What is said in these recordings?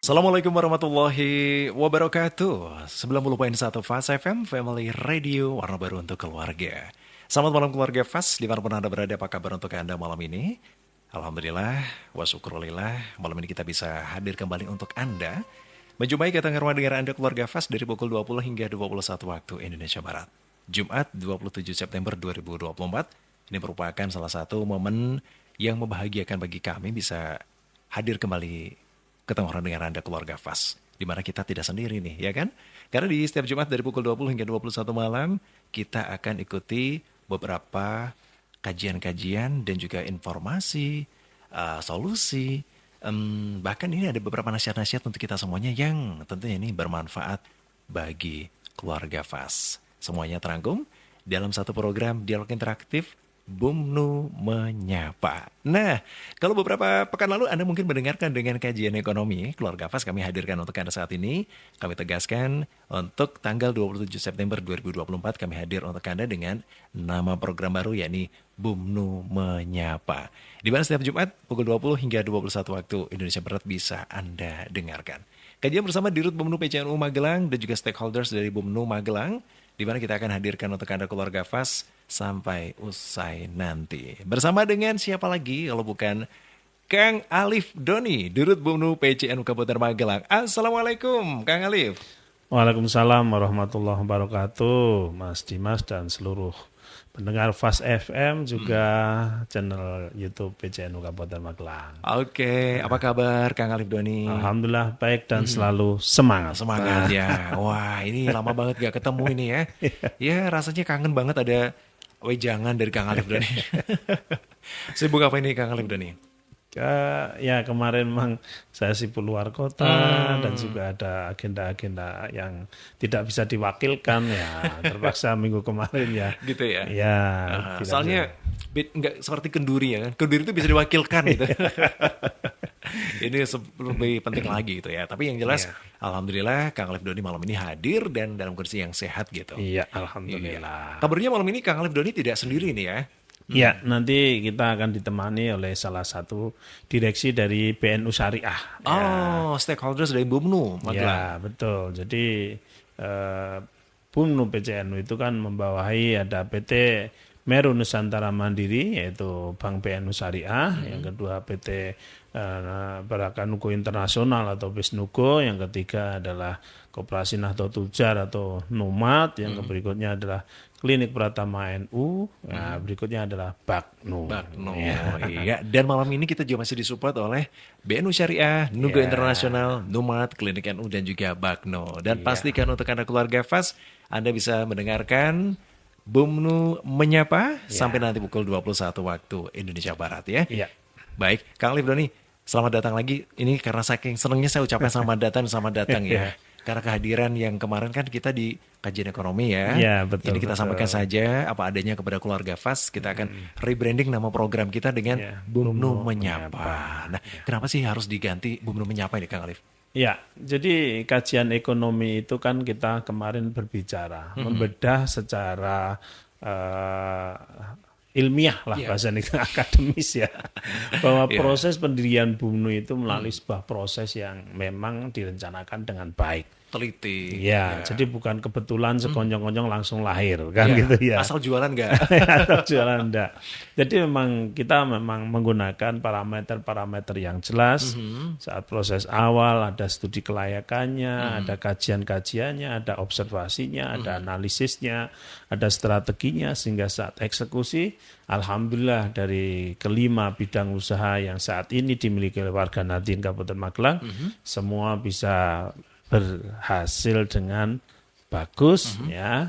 Assalamualaikum warahmatullahi wabarakatuh. 90.1 Fast FM Family Radio, warna baru untuk keluarga. Selamat malam keluarga Fast, dimanapun Anda berada, apa kabar untuk Anda malam ini? Alhamdulillah, wa syukurillah, malam ini kita bisa hadir kembali untuk Anda. Menjumpai kata rumah dengar Anda keluarga Fast dari pukul 20 hingga 21 waktu Indonesia Barat. Jumat 27 September 2024, ini merupakan salah satu momen yang membahagiakan bagi kami bisa hadir kembali ketemu orang dengan Anda keluarga Fas, di mana kita tidak sendiri nih, ya kan? Karena di setiap Jumat dari pukul 20 hingga 21 malam, kita akan ikuti beberapa kajian-kajian dan juga informasi, solusi, bahkan ini ada beberapa nasihat-nasihat untuk kita semuanya yang tentunya ini bermanfaat bagi keluarga Fas. Semuanya terangkum dalam satu program dialog interaktif Bumnu Menyapa. Nah, kalau beberapa pekan lalu Anda mungkin mendengarkan dengan kajian ekonomi, keluarga Fas kami hadirkan untuk Anda saat ini. Kami tegaskan untuk tanggal 27 September 2024 kami hadir untuk Anda dengan nama program baru yakni Bumnu Menyapa. Di mana setiap Jumat pukul 20 hingga 21 waktu Indonesia Barat bisa Anda dengarkan. Kajian bersama Dirut Bumnu PCNU Magelang dan juga stakeholders dari Bumnu Magelang, di mana kita akan hadirkan untuk Anda keluarga Fas sampai usai nanti. Bersama dengan siapa lagi kalau bukan Kang Alif Doni, Dirut Bumnu PCNU Kabupaten Magelang. Assalamualaikum Kang Alif. Waalaikumsalam warahmatullahi wabarakatuh, Mas Dimas dan seluruh pendengar Fast FM juga channel YouTube PCNU Kabupaten Magelang. Oke, apa kabar Kang Alif Doni? Alhamdulillah baik dan selalu semangat. Semangat ya. Wah, ini lama banget gak ketemu ini ya. Ya, rasanya kangen banget ada wejangan dari Kang Alif Doni. Sibuk apa ini Kang Alif Doni? Ya kemarin memang saya sibuk luar kota dan juga ada agenda-agenda yang tidak bisa diwakilkan ya, terpaksa minggu kemarin ya. Gitu ya? Ya. Soalnya nggak seperti kenduri ya kan? Kenduri itu bisa diwakilkan gitu. Ini lebih penting lagi gitu ya. Tapi yang jelas, alhamdulillah Kang Alif Doni malam ini hadir dan dalam kondisi yang sehat gitu. Iya, alhamdulillah. Kabarnya malam ini Kang Alif Doni tidak sendiri nih ya. Ya, nanti kita akan ditemani oleh salah satu direksi dari BNU Syariah. Oh, stakeholders dari Bumnu Magelang. Ya, betul. Jadi Bumnu PCNU itu kan membawahi ada PT Meru Nusantara Mandiri, yaitu Bank BNU Syariah, yang kedua PT Barakanuko Internasional atau Bisnuko, yang ketiga adalah Koperasi Nahdlatul Tujar atau Numat, yang berikutnya adalah Klinik Pratama NU, nah, berikutnya adalah Baknu. Baknu, iya. Dan malam ini kita juga masih disupport oleh BNU Syariah, Nugo Internasional, Numat, Klinik NU, dan juga Baknu. Dan pastikan untuk Anda keluarga Fas, Anda bisa mendengarkan Bumnu Menyapa sampai nanti pukul 21 waktu Indonesia Barat ya. Iya. Baik, Kang Alif Doni, selamat datang lagi. Ini karena saking senengnya saya ucapkan selamat datang ya. Karena kehadiran yang kemarin kan kita di kajian ekonomi ya. Iya, betul. Ini kita sampaikan saja apa adanya kepada keluarga Fas. Kita akan rebranding nama program kita dengan Bumnu Menyapa. Nah, kenapa sih harus diganti Bumnu Menyapa ini Kang Alif? Ya, jadi kajian ekonomi itu kan kita kemarin berbicara, membedah secara ilmiah lah bahasa akademis ya, bahwa proses pendirian Bumnu itu melalui sebuah proses yang memang direncanakan dengan baik. Teliti. Ya, jadi bukan kebetulan sekonyong-konyong langsung lahir kan gitu ya. Asal jualan enggak? Asal jualan enggak. Jadi kita memang menggunakan parameter-parameter yang jelas. Saat proses awal ada studi kelayakannya, ada kajian-kajiannya, ada observasinya, ada analisisnya, ada strateginya, sehingga saat eksekusi, alhamdulillah dari kelima bidang usaha yang saat ini dimiliki oleh warga Nadien Kabupaten Magelang, semua bisa berhasil dengan bagus ya,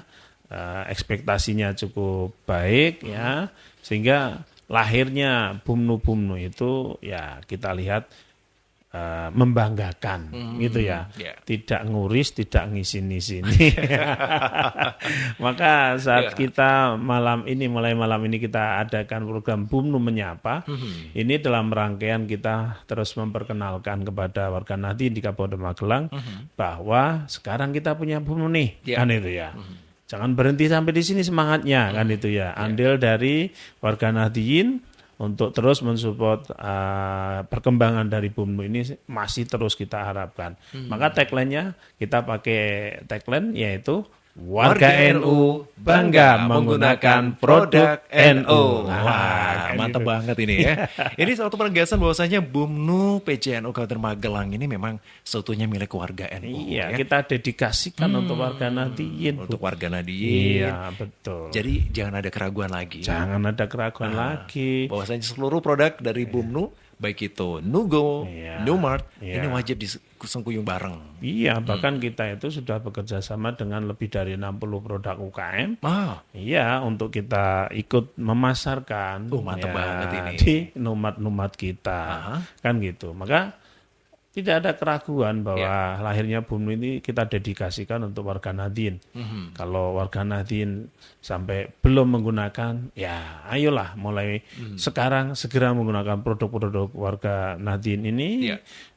ekspektasinya cukup baik ya, sehingga lahirnya Bumnu itu ya kita lihat membanggakan gitu ya, tidak nguris, tidak ngisin-ngisini. Maka saat kita mulai malam ini kita adakan program Bumnu Menyapa, ini dalam rangkaian kita terus memperkenalkan kepada warga Nahdien di Kabupaten Magelang bahwa sekarang kita punya Bumnu nih, kan itu ya. Jangan berhenti sampai di sini semangatnya, kan itu ya. Andil dari warga Nahdien untuk terus mensupport perkembangan dari BUMNU ini masih terus kita harapkan. Maka tagline-nya kita pakai tagline yaitu Warga NU bangga menggunakan produk NU. Wah, mantap banget ini ya. Ini satu penegasan bahwasanya BUMNU PCNU Kabupaten Magelang ini memang seutuhnya milik warga NU. Iya, kita dedikasikan untuk warga Nahdliyin. Untuk warga Nahdliyin. Iya, betul. Jadi jangan ada keraguan lagi. Jangan ada keraguan lagi. Bahwasanya seluruh produk dari BUMNU, baik itu Nugo, Numart, ini wajib disengkuyung bareng. Iya, bahkan kita itu sudah bekerja sama dengan lebih dari 60 produk UKM. Iya, untuk kita ikut memasarkan mantap banget ini. di Numart kita. Kan gitu. Maka tidak ada keraguan bahwa lahirnya BUMNU ini kita dedikasikan untuk warga Nahdliyin. Kalau warga Nahdliyin sampai belum menggunakan, ya ayolah mulai sekarang segera menggunakan produk-produk warga Nahdliyin ini.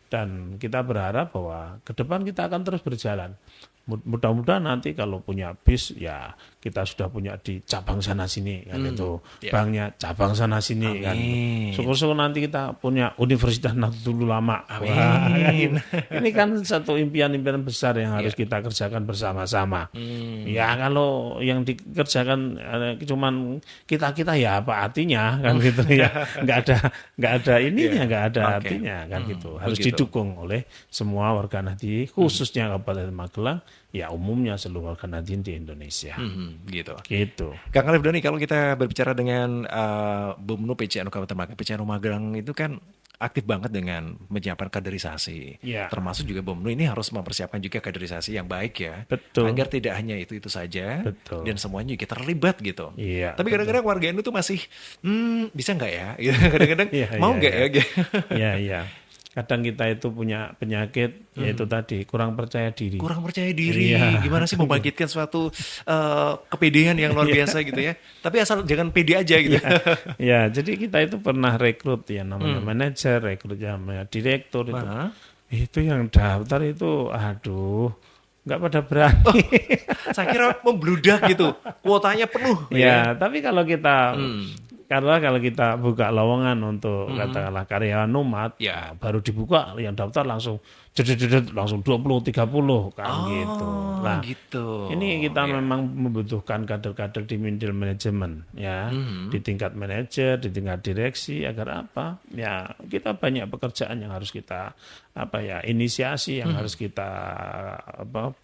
Dan kita berharap bahwa ke depan kita akan terus berjalan. Mudah-mudahan nanti kalau punya bis, ya kita sudah punya di cabang sana sini kan itu, banknya cabang sana sini kan. Syukur-syukur nanti kita punya Universitas Nahdlatul Ulama. Ini kan satu impian-impian besar yang harus kita kerjakan bersama-sama. Ya kalau yang dikerjakan cuman kita ya apa artinya kan gitu ya. Nggak ada ininya, nggak ada artinya kan gitu. Harus didukung oleh semua warga Nahdliyin, khususnya Kabupaten Magelang. Ya umumnya seluruh warga Nahdliyin di Indonesia. Gitu. Kang Alif Doni, kalau kita berbicara dengan BUMNU PCNU Kabupaten Magelang, PCNU Magelang itu kan aktif banget dengan menyiapkan kaderisasi. Termasuk juga BUMNU ini harus mempersiapkan juga kaderisasi yang baik ya. Betul. Agar tidak hanya itu saja. Betul. Dan semuanya juga terlibat gitu. Tapi Betul. kadang-kadang warga NU tuh masih bisa nggak ya? Kadang-kadang mau nggak ya? Iya. Kadang kita itu punya penyakit, yaitu tadi kurang percaya diri. Kurang percaya diri, gimana sih membangkitkan suatu kepedean yang luar biasa gitu ya. Tapi asal jangan pede aja gitu. Ya, jadi kita itu pernah rekrut ya namanya manajer, rekrut namanya direktur itu. Itu yang daftar itu, aduh, nggak pada berani. Saya kira membludak gitu, kuotanya penuh. Ya, tapi kalau kita karena kalau kita buka lowongan untuk katakanlah karyawan Numart, baru dibuka yang daftar langsung langsung 20 30 kan gitu. Nah, ini kita memang membutuhkan kader-kader di middle management ya, di tingkat manajer, di tingkat direksi agar apa? Ya, kita banyak pekerjaan yang harus kita inisiasi yang harus kita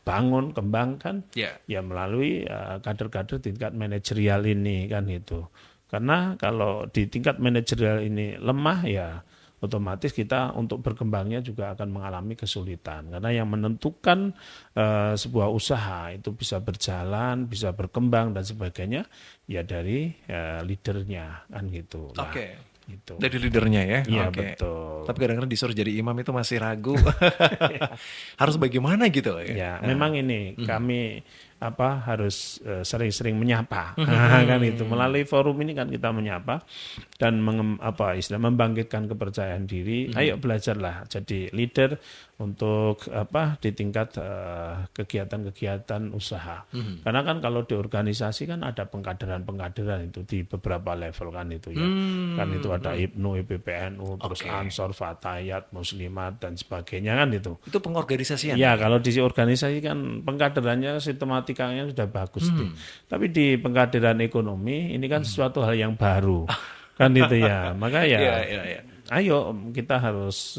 bangun, kembangkan ya melalui kader-kader tingkat manajerial ini kan itu. Karena kalau di tingkat manajerial ini lemah ya otomatis kita untuk berkembangnya juga akan mengalami kesulitan. Karena yang menentukan sebuah usaha itu bisa berjalan, bisa berkembang dan sebagainya ya dari leadernya kan gitu. Gitu. Dari leadernya ya? Iya betul. Tapi kadang-kadang disuruh jadi imam itu masih ragu. Harus bagaimana gitu ya? Memang ini kami harus sering-sering menyapa kan itu melalui forum ini kan kita menyapa dan membangkitkan kepercayaan diri. Ayo belajarlah jadi leader untuk di tingkat kegiatan-kegiatan usaha. Karena kan kalau di organisasi kan ada pengkaderan itu di beberapa level kan itu ya. Kan itu ada IPNU, IPPNU, terus Ansor, Fatayat, Muslimat dan sebagainya kan itu. Itu pengorganisasian. Ya, kalau di organisasi kan pengkaderannya sistematikanya sudah bagus. Tapi di pengkaderan ekonomi ini kan sesuatu hal yang baru. Kan itu ya. Maka ayo kita harus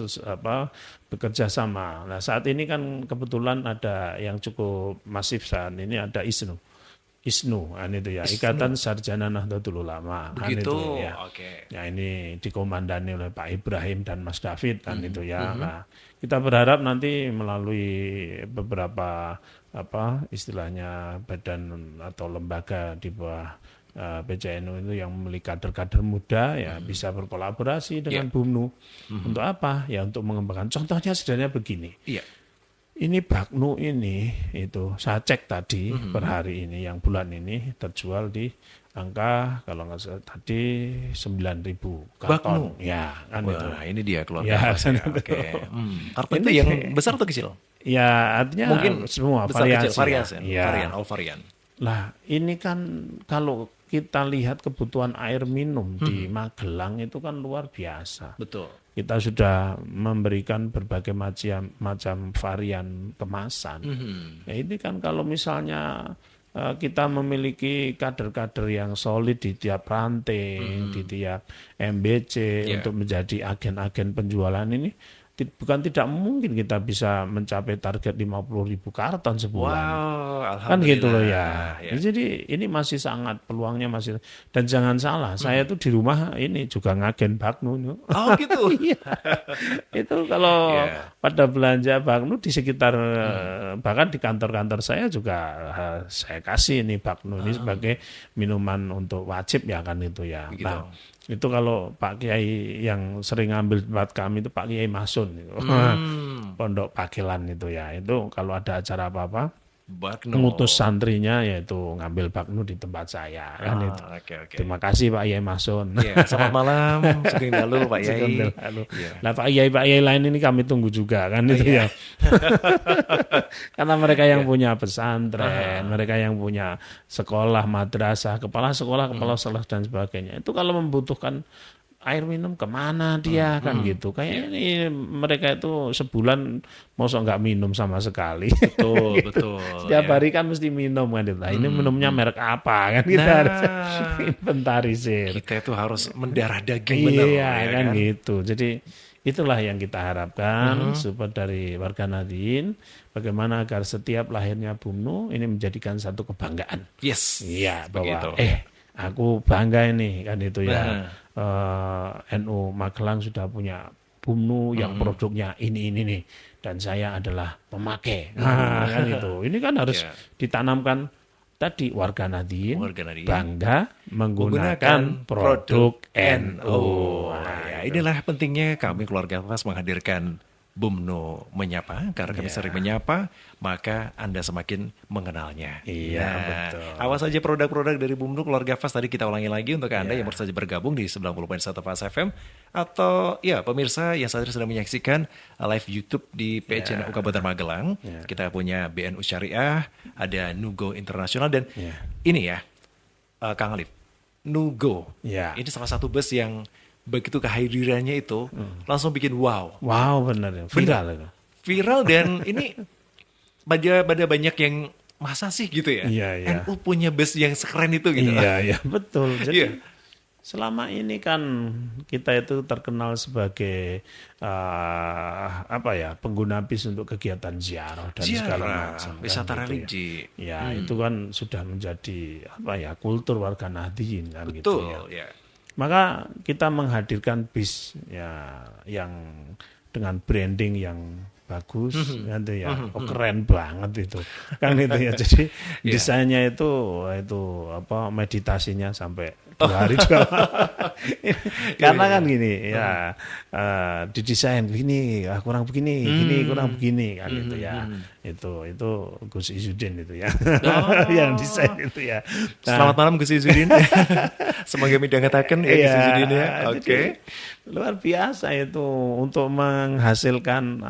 bekerja sama. Nah, saat ini kan kebetulan ada yang cukup masif saat ini ada ISNU kan itu ya, Ikatan Sarjana Nahdlatul Ulama kan itu ya. Ya ini dikomandani oleh Pak Ibrahim dan Mas David kan itu ya. Nah, kita berharap nanti melalui beberapa istilahnya badan atau lembaga di bawah PCNU itu yang memiliki kader-kader muda ya bisa berkolaborasi dengan BUMNU. Untuk apa? Ya untuk mengembangkan. Contohnya sebenarnya begini. Ini Baknu ini itu saya cek tadi per hari ini yang bulan ini terjual di angka kalau nggak salah tadi 9.000 karton. Baknu. Ya kan. Wah, ini dia keluar. Karton itu yang besar atau kecil? Ya artinya mungkin semua besar, variasi. kecil, varian, all varian. Lah ini kan kalau kita lihat kebutuhan air minum di Magelang itu kan luar biasa. Betul. Kita sudah memberikan berbagai macam varian kemasan. Ya, ini kan kalau misalnya kita memiliki kader-kader yang solid di tiap ranting, di tiap MBC untuk menjadi agen-agen penjualan ini, bukan tidak mungkin kita bisa mencapai target 50.000 karton sebulan. Wow, Kan gitu loh alhamdulillah. ya. Jadi ini masih sangat peluangnya masih, dan jangan salah, saya tuh di rumah ini juga ngagen Bagnu. Oh gitu. Iya. Itu kalau pada belanja Bagnu di sekitar bahkan di kantor-kantor saya juga saya kasih ini Bagnu ini sebagai minuman untuk wajib ya kan itu ya. Begitu. Nah, itu kalau Pak Kiai yang sering ngambil tempat kami itu Pak Kiai Masun itu. Pondok Pagelan itu ya. Itu kalau ada acara apa-apa Bagnu. ngutus santrinya yaitu ngambil Bagnu di tempat saya kan itu. Oke. Terima kasih Pak Kiai Masun. Iya, selamat malam, Sugeng Dalu Pak Yai. Sugeng Dalu. Iya. Nah Pak Kiai lain ini kami tunggu juga kan itu ya. Karena mereka yang punya pesantren, mereka yang punya sekolah, madrasah, kepala sekolah dan sebagainya. Itu kalau membutuhkan air minum kemana dia kan gitu. Kayak ini mereka itu sebulan mosok nggak minum sama sekali. Betul, Gitu. betul. Setiap hari kan mesti minum kan gitu. Nah, ini minumnya merek apa kan kita harus inventarisir. Kita itu harus mendarah daging benar. Iya kan gitu. Jadi itulah yang kita harapkan support dari warga Nahdien, bagaimana agar setiap lahirnya BUMNU ini menjadikan satu kebanggaan. Yes. Iya bahwa begitu. aku bangga ini kan itu ya. NU Magelang sudah punya BUMNU yang produknya ini nih, dan saya adalah pemakai. Nah, kan itu. Ini kan harus ditanamkan tadi warga Nahdien bangga menggunakan produk NU. Nah, ya, inilah pentingnya kami keluarga Fas menghadirkan BUMNU Menyapa, karena kami sering menyapa, maka Anda semakin mengenalnya. Iya, betul. Awas saja produk-produk dari BUMNU keluarga Fas, tadi kita ulangi lagi untuk Anda yang baru saja bergabung di 90.1 Fas FM, atau ya pemirsa yang saat ini sedang menyaksikan live YouTube di PCNU Kabupaten Magelang. Kita punya BNU Syariah, ada Nugo Internasional, dan ini ya, Kang Alif, Nugo. Ini salah satu bus yang begitu kehadirannya itu langsung bikin wow. Wow, benar ya. Viral itu. Viral, dan ini pada banyak yang masa sih gitu ya. Iya. NU punya bus yang sekeren itu gitu. Iya, betul. Jadi selama ini kan kita itu terkenal sebagai pengguna bis untuk kegiatan ziarah dan segala macam. Wisata kan, religi. Gitu ya. Itu kan sudah menjadi kultur warga Nahdien kan. Betul, gitu ya. Maka kita menghadirkan bis ya yang dengan branding yang bagus kan itu ya. Keren banget itu. Kan itu ya. Jadi desainnya itu meditasinya sampai 2 hari 2 karena kan gini ya, didesain begini kurang begini, gini kurang begini kan itu ya. Itu Gus Izzuddin itu ya. Yang desain itu ya. Selamat malam Gus Izzuddin. Semoga midangetaken ya Gus Izzuddin ya. Oke. Luar biasa itu untuk menghasilkan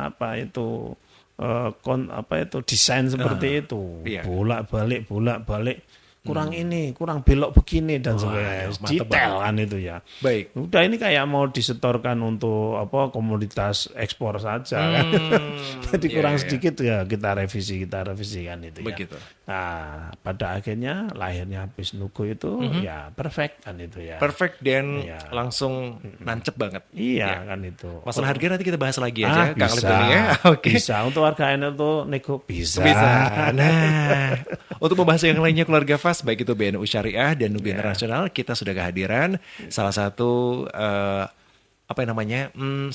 desain seperti itu. Bolak-balik kurang ini, kurang belok begini dan sebagainya. Detail kan itu ya. Baik. Udah ini kayak mau disetorkan untuk komoditas ekspor saja kan. Jadi kurang sedikit ya kita revisi kan itu ya. Begitu. Nah, pada akhirnya lahirnya bis Nugo itu ya perfect kan itu ya. Perfect dan langsung nancep banget. Iya kan itu. Masalah harga nanti kita bahas lagi aja Kang Alif ya. Bisa untuk warga NU itu nego bisa. Nah, untuk membahas yang lainnya keluarga Fas, baik itu BNU Syariah dan Nugo Internasional, kita sudah kehadiran salah satu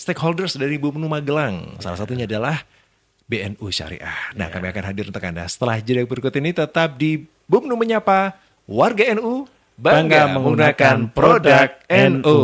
stakeholders dari BUMNU Magelang. Salah satunya adalah BNU Syariah. Nah, kami akan hadir untuk Anda setelah jeda berikut ini. Tetap di BUMNU Menyapa, warga NU bangga menggunakan produk NU.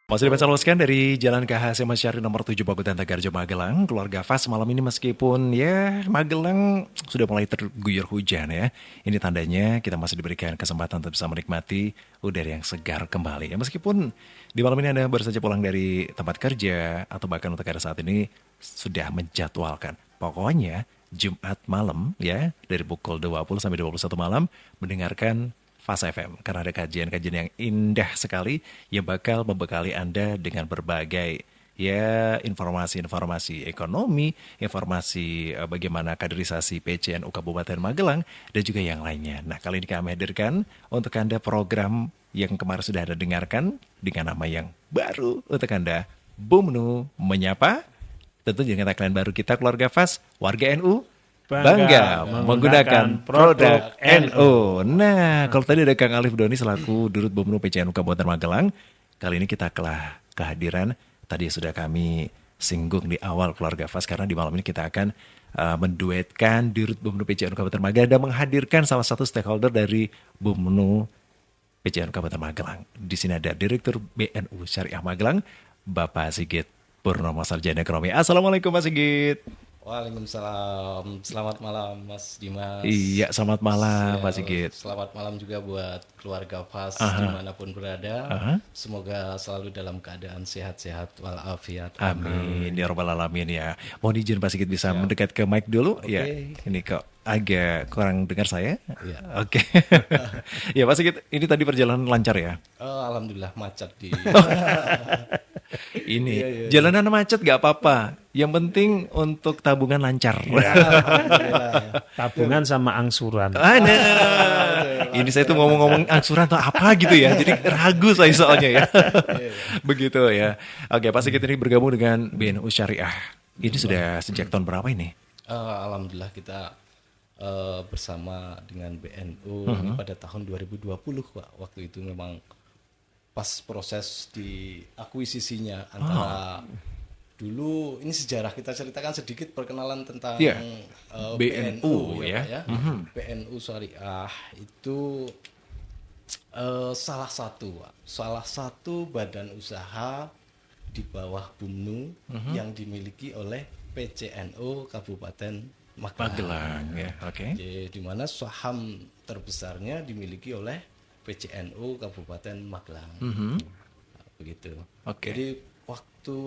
Masih dipancarkan dari Jalan KH Masyari nomor 7 Pakutan Tegarjo Magelang. Keluarga Fas malam ini meskipun ya Magelang sudah mulai terguyur hujan ya. Ini tandanya kita masih diberikan kesempatan untuk bisa menikmati udara yang segar kembali. Ya, meskipun di malam ini Anda baru saja pulang dari tempat kerja atau bahkan untuk ada saat ini sudah menjadwalkan. Pokoknya Jumat malam ya dari pukul 20 sampai 21 malam mendengarkan Fasa FM karena ada kajian-kajian yang indah sekali yang bakal membekali Anda dengan berbagai ya informasi-informasi ekonomi, informasi bagaimana kaderisasi PCNU Kabupaten Magelang dan juga yang lainnya. Nah, kali ini kami hadirkan untuk Anda program yang kemarin sudah Anda dengarkan dengan nama yang baru untuk Anda, Bumnu Menyapa. Tentu dengan tagline baru kita Keluarga Fas, warga NU bangga menggunakan produk NU. Nah, kalau tadi ada Kang Alif Doni selaku Dirut Bumnu PCNU Kabupaten Magelang, kali ini kita telah kehadiran tadi sudah kami singgung di awal Keluarga Fas karena di malam ini kita akan menduetkan Dirut Bumnu PCNU Kabupaten Magelang dan menghadirkan salah satu stakeholder dari Bumnu PCNU Kabupaten Magelang. Di sini ada Direktur BNU Syariah Magelang, Bapak Sigit Purnomo Sarjana Ekonomi. Assalamualaikum Mas Sigit. Waalaikumsalam. Selamat malam Mas Dimas. Iya, selamat malam Mas Sigit. Selamat malam juga buat keluarga Fas dimanapun berada. Semoga selalu dalam keadaan sehat-sehat walafiat. Amin. Ya Rabbal Alamin ya. Mohon izin Pak Sigit bisa mendekat ke mic dulu. Oke. Ya, ini kok agak kurang dengar saya. Iya. Oke. Ya Pak Sigit, ini tadi perjalanan lancar ya? Alhamdulillah macet di... Ini jalanan macet gak apa-apa. Yang penting untuk tabungan lancar. Tabungan sama angsuran. Ini saya tuh ngomong-ngomong angsuran atau apa gitu ya. Jadi ragu saya soalnya ya. Begitu ya. Oke, Pak Sigit ini bergabung dengan BNU Syariah. Ini sudah sejak tahun berapa ini? Alhamdulillah kita bersama dengan BNU ini pada tahun 2020 Pak. Waktu itu memang pas proses di akuisisinya antara dulu ini sejarah kita ceritakan sedikit perkenalan tentang BNU ya. BNU Syariah itu salah satu badan usaha di bawah Bumnu yang dimiliki oleh PCNU Kabupaten Magelang ya, oke. Di mana saham terbesarnya dimiliki oleh PCNU Kabupaten Magelang. Begitu. Oke. Jadi waktu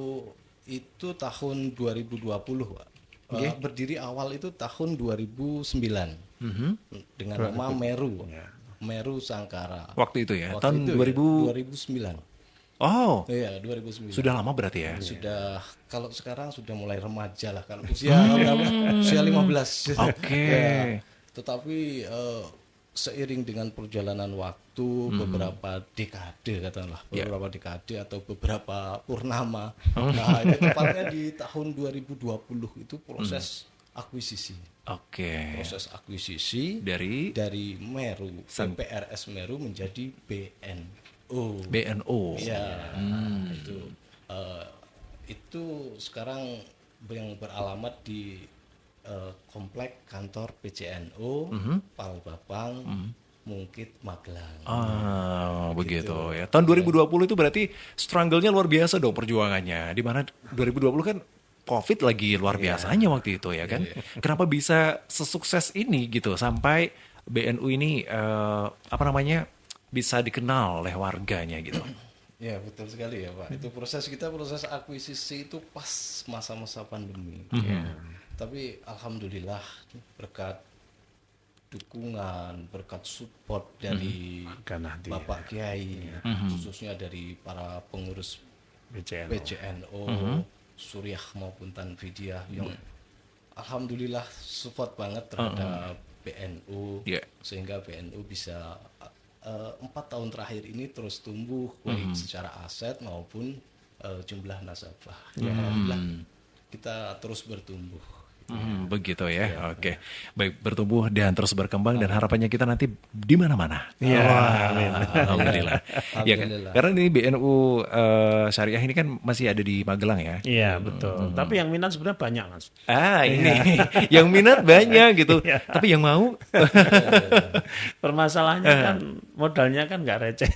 itu tahun 2020, Pak. Berdiri awal itu tahun 2009 dengan nama Meru. Meru Sangkara. Waktu itu ya, Waktu tahun itu 2009. Oh, iya 2009. sudah lama berarti ya? Sudah, kalau sekarang sudah mulai remaja lah. Kalau usia berapa? Usia 15. Oke. Ya, tetapi seiring dengan perjalanan waktu, beberapa dekade katakanlah, beberapa dekade atau beberapa purnama. Nah, itu tepatnya di tahun 2020 itu proses akuisisi. Oke. Proses akuisisi Dari Meru, PRS Meru menjadi BNU. BNU. Ya, itu sekarang yang beralamat di komplek kantor PCNU Palbapang Mungkit Magelang. Begitu ya. Tahun 2020 itu berarti struggle-nya luar biasa dong perjuangannya. Di mana 2020 kan COVID lagi luar biasanya waktu itu ya kan. Kenapa bisa sesukses ini gitu sampai BNU ini bisa dikenal oleh warganya gitu. Ya betul sekali ya Pak. Itu proses akuisisi itu pas masa-masa pandemi. Tapi alhamdulillah berkat dukungan, berkat support dari Bapak Kiai, khususnya dari para pengurus PCNU, Suriah maupun Tanfidiyah yang alhamdulillah support banget terhadap BNU, sehingga BNU bisa 4 tahun terakhir ini terus tumbuh baik secara aset maupun jumlah nasabah. Alhamdulillah kita terus bertumbuh. Begitu ya. Oke. Baik, bertumbuh dan terus berkembang dan harapannya kita nanti di mana-mana. Alhamdulillah. Ya kan? Karena ini BNU Syariah ini kan masih ada di Magelang ya. Iya, betul. Tapi yang minat sebenarnya banyak, Mas. Ini yang minat banyak gitu. Tapi yang mau permasalahannya kan modalnya kan nggak receh.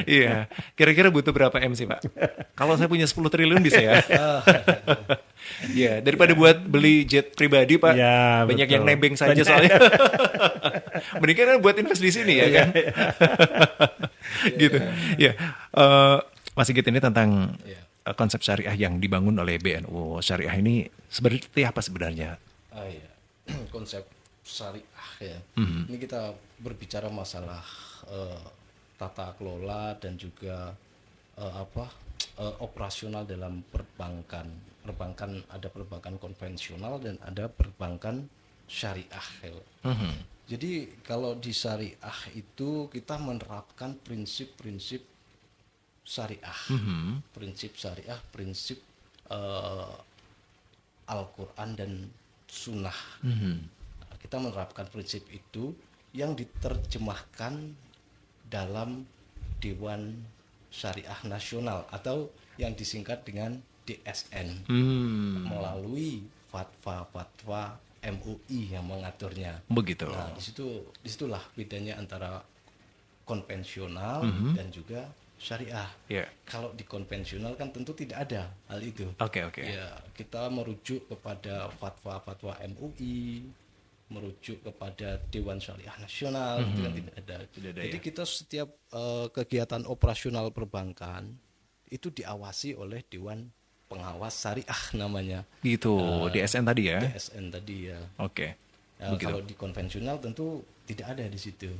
Iya. Kira-kira butuh berapa M sih, Pak? Kalau saya punya 10 triliun bisa ya. Iya, daripada buat beli jet pribadi, Pak. Ya, banyak betul. yang nebeng saja soalnya. Mendingan kan buat invest di sini ya kan. Gitu. Ya. Mas Sigit ini tentang konsep syariah yang dibangun oleh BNU Syariah ini seperti apa sebenarnya? Iya. Konsep syariah ya. Ini kita berbicara masalah tata kelola dan juga operasional dalam perbankan. Perbankan ada perbankan konvensional dan ada perbankan syariah. Ya. Jadi kalau di syariah itu kita menerapkan prinsip-prinsip syariah, prinsip syariah, prinsip Al-Quran dan Sunnah. Kita menerapkan prinsip itu yang diterjemahkan dalam Dewan Syariah Nasional atau yang disingkat dengan DSN melalui fatwa-fatwa MUI yang mengaturnya. Begitu. Nah, disitulah bedanya antara konvensional dan juga syariah. Yeah. Kalau di konvensional kan tentu tidak ada hal itu. Oke. Ya, kita merujuk kepada fatwa-fatwa MUI, merujuk kepada Dewan Syariah Nasional, itu kan tidak ada. Jadi kita setiap kegiatan operasional perbankan itu diawasi oleh Dewan Pengawas Syariah namanya. Gitu, DSN tadi ya? DSN tadi ya. Oke. Kalau di konvensional tentu tidak ada di situ.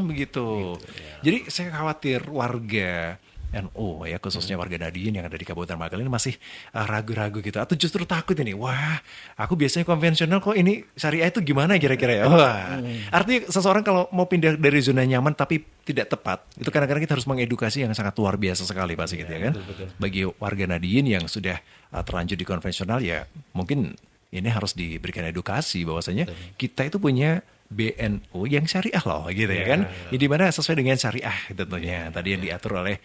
Begitu. Jadi saya khawatir warga NU ya, khususnya warga Nadiyin yang ada di Kabupaten Magelang ini masih ragu-ragu gitu, atau justru takut ini, wah aku biasanya konvensional kok ini syariah itu gimana kira-kira ya. Wah, artinya seseorang kalau mau pindah dari zona nyaman tapi tidak tepat, itu kadang-kadang kita harus mengedukasi yang sangat luar biasa sekali Pak Sigit ya kan. Betul. Bagi warga Nadiyin yang sudah terlanjur di konvensional ya mungkin ini harus diberikan edukasi bahwasanya kita itu punya BNU yang syariah loh gitu ya kan. Ini dimana sesuai dengan syariah tentunya tadi yang diatur oleh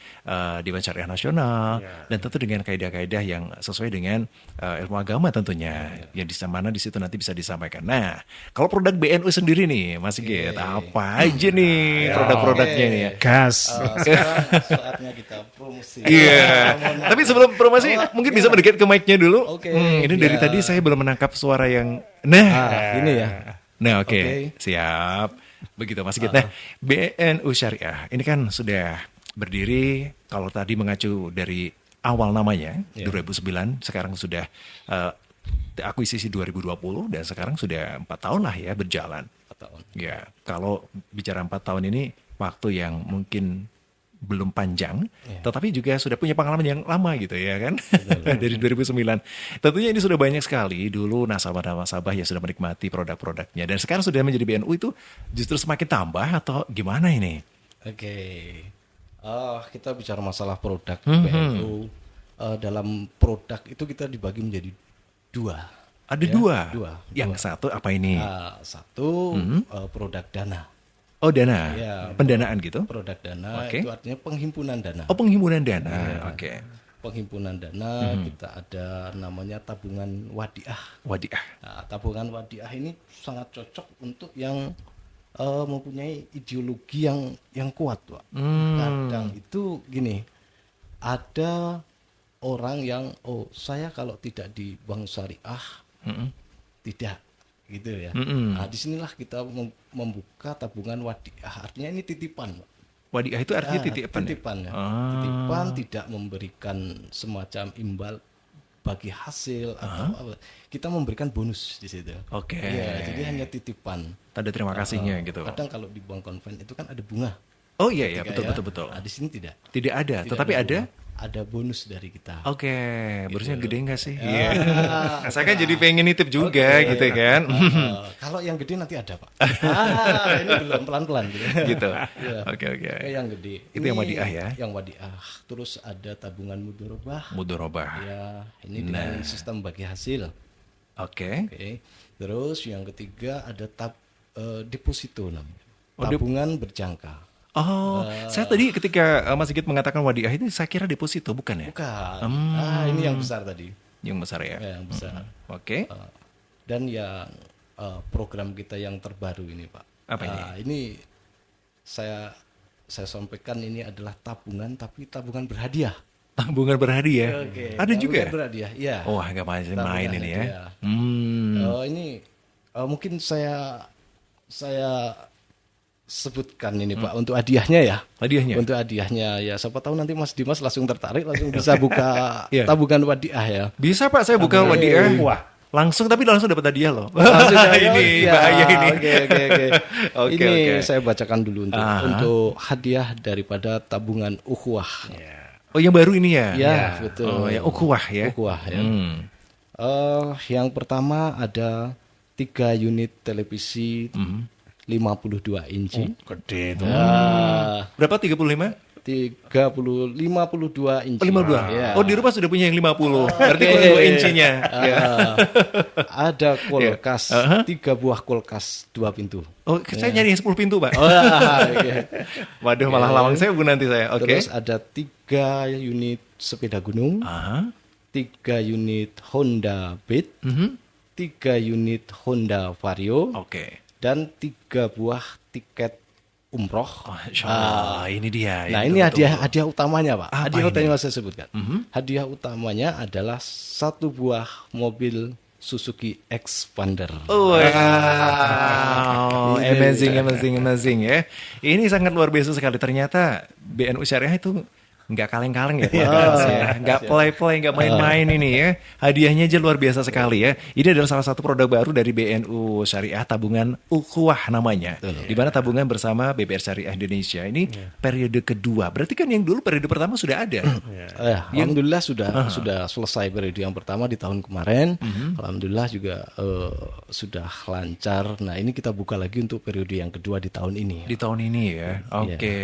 Dewan Syariah Nasional dan tentu dengan kaidah-kaidah yang sesuai dengan ilmu agama tentunya yang di mana di situ nanti bisa disampaikan. Nah, kalau produk BNU sendiri nih Mas Sigit, apa aja nih produk-produknya nih ya? Gas. Sekarang saatnya kita promosi. Iya. Tapi sebelum promosi mungkin bisa mendekat ke mic-nya dulu. Oke. Ini dari tadi saya belum menangkap suara yang Ini ya. Nah, oke. Siap. Begitu Mas Sigit. Nah, BNU Syariah ini kan sudah berdiri kalau tadi mengacu dari awal namanya 2009, sekarang sudah akuisisi 2020 dan sekarang sudah 4 tahun lah ya berjalan. 4 tahun. Ya, kalau bicara 4 tahun ini waktu yang mungkin belum panjang, tetapi juga sudah punya pengalaman yang lama gitu ya kan. Dari 2009. Tentunya ini sudah banyak sekali dulu nasabah-nasabah yang sudah menikmati produk-produknya dan sekarang sudah menjadi BNU itu justru semakin tambah atau gimana ini? Oke. Kita bicara masalah produk BNU. Dalam produk itu kita dibagi menjadi 2. Ada Ya, 2. dua. Yang satu apa ini? Satu produk dana. Oh, dana. Ya, Pendanaan gitu. Produk dana Oke. itu artinya penghimpunan dana. Oh, penghimpunan dana. Oke. Penghimpunan dana kita ada namanya tabungan wadiah. Wadiah. Nah, tabungan wadiah ini sangat cocok untuk yang mempunyai ideologi yang kuat, Pak. Kadang itu gini, ada orang yang saya kalau tidak di bank syariah tidak gitu ya. Nah, disinilah kita membuka tabungan wadiah. Artinya ini titipan, Pak. Wadiah itu artinya titipan. Titipan ya. Titipan tidak memberikan semacam imbal bagi hasil atau apa. Kita memberikan bonus di situ. Oke. Ya, jadi hanya titipan. Tanda terima kasihnya gitu. Kadang kalau di bank konven itu kan ada bunga. Oh iya ya, Ketika betul. Nah, di sini tidak. Tidak ada, Tidak tetapi ada. bunga. Ada bonus dari kita. Oke, bonusnya gede nggak sih? Iya. Saya kan jadi pengen nitip juga gitu kan. Kalau yang gede nanti ada, Pak. Ini belum pelan-pelan gitu. Gitu. Iya. Oke. Yang gede. Itu yang wadiah ya? Yang wadiah. Terus ada tabungan mudorobah. Mudorobah. Ya, ini dengan sistem bagi hasil. Oke. Oke. Terus yang ketiga ada deposito namanya. Tabungan berjangka. Oh, saya tadi ketika Mas Sigit mengatakan wadiah itu saya kira deposito bukan ya? Bukan. Ini yang besar tadi. Yang besar ya? Yang besar. Oke. Dan yang program kita yang terbaru ini, Pak. Apa ini? Ini saya sampaikan ini adalah tabungan tapi tabungan berhadiah. Tabungan berhadiah. Oke. Ada juga ya? Berhadiah, iya. Oh, nggak main ini ya. Ini mungkin saya sebutkan ini Pak untuk hadiahnya ya. Hadiahnya? Untuk hadiahnya ya, siapa tahu nanti Mas Dimas langsung tertarik, langsung bisa buka Iya. tabungan wadiah ya. Bisa Pak, saya buka wadiah. Wah. Langsung, tapi langsung dapat hadiah loh. Langsung ya, Ini ya, bahaya ini. Oke. Oke, Ini oke. saya bacakan dulu untuk hadiah daripada tabungan ukhuwah. Oh, yang baru ini ya? Ya, betul. Oh, yang ukhuwah ya. Ukhuwah ya. Hmm. Yang pertama ada 3 unit televisi 52 inci. Gede itu. Ya, Berapa? 35? 52 inci. 52? Ya. Oh, di rumah sudah punya yang 50. Berarti 52 incinya. Ya. Ada kulkas, 3 buah kulkas 2 pintu. Oh, saya nyari yang 10 pintu, Pak. Oh, oke. Waduh, malah lawang saya bu nanti saya. Oke. Terus ada 3 unit sepeda gunung, Aha. 3 unit Honda Beat, 3 unit Honda Vario, Oke. dan 3 buah tiket umroh. Oh, Insya Allah, ini dia. Nah, yang ini tunggu-tunggu. hadiah utamanya, Pak. Apa Hadiah ini? utamanya saya sebutkan. Hadiah utamanya adalah 1 buah mobil Suzuki Xpander. Oh, wow. Amazing ya. Ini sangat luar biasa sekali. Ternyata BNU Syariah itu nggak kaleng-kaleng ya, nggak play-play, nggak main-main ini ya. Hadiahnya aja luar biasa sekali ya. Ini adalah salah satu produk baru dari BNU Syariah, tabungan ukhuwah namanya. Di mana tabungan bersama BBR Syariah Indonesia ini periode kedua. Berarti kan yang dulu periode pertama sudah ada. Alhamdulillah sudah selesai periode yang pertama di tahun kemarin. Alhamdulillah juga sudah lancar. Nah, ini kita buka lagi untuk periode yang kedua di tahun ini. Di tahun ini ya. Oke.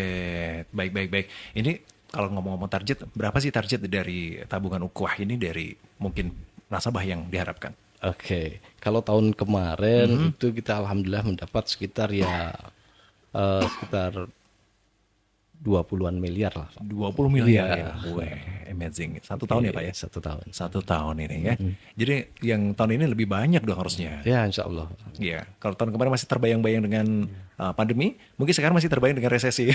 Baik. Ini kalau ngomong-ngomong target, berapa sih target dari tabungan ukhuwah ini dari mungkin nasabah yang diharapkan? Oke, kalau tahun kemarin itu kita alhamdulillah mendapat sekitar 20-an miliar lah, Pak. 20 miliar ya. Weh, amazing. 1 tahun ya Pak ya? 1 tahun. 1 tahun ini ya. Jadi yang tahun ini lebih banyak dong harusnya. Ya, insya Allah. Iya, kalau tahun kemarin masih terbayang-bayang dengan pandemi, mungkin sekarang masih terbayang dengan resesi.